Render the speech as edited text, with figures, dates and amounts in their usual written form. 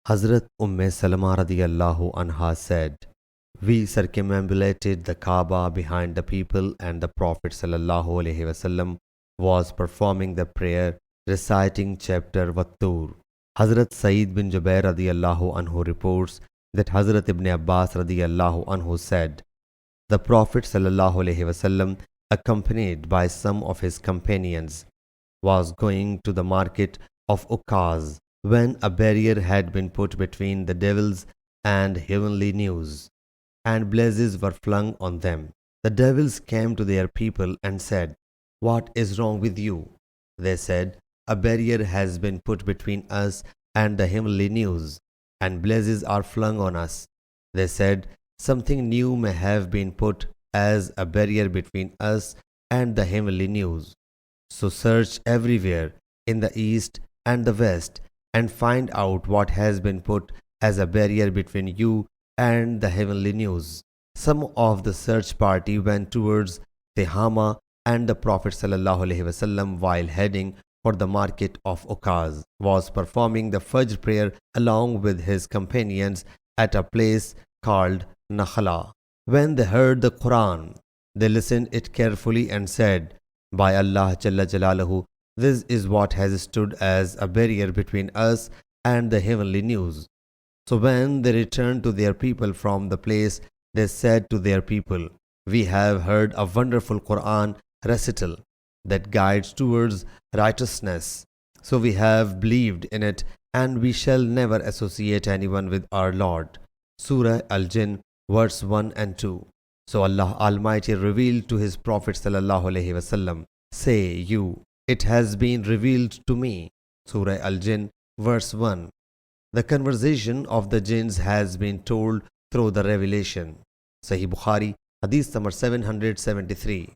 Hazrat Salama radiyallahu anha said, "We circumambulated the Kaaba behind the people, and the Prophet sallallahu alaihi wasallam was performing the prayer, reciting chapter Wattur." Hazrat Saeed bin Jubair radiyallahu anhu reports that Hazrat Ibn Abbas radiyallahu anhu said, "The Prophet sallallahu alaihi wasallam, accompanied by some of his companions, was going to the market of Ukaz when a barrier had been put between the devils and heavenly news, and blazes were flung on them. The devils came to their people and said, 'What is wrong with you?' They said, 'A barrier has been put between us and the heavenly news, and blazes are flung on us.' They said, 'Something new may have been put as a barrier between us and the heavenly news. So search everywhere in the east and the west, and find out what has been put as a barrier between you and the heavenly news.' Some of the search party went towards Tehama, and the Prophet ﷺ, while heading for the market of Ukaz, was performing the Fajr prayer along with his companions at a place called Nakhla. When they heard the Quran, they listened it carefully and said, 'By Allah Jalla Jalaluhu, this is what has stood as a barrier between us and the heavenly news.' So when they returned to their people from the place, they said to their people, 'We have heard a wonderful Quran recital that guides towards righteousness. So we have believed in it, and we shall never associate anyone with our Lord.' Surah Al-Jinn, verse 1 and 2. So Allah Almighty revealed to His Prophet ﷺ, "Say you, it has been revealed to me." Surah Al-Jinn, verse 1. The conversation of the jinns has been told through the revelation. Sahih Bukhari, Hadith number 773.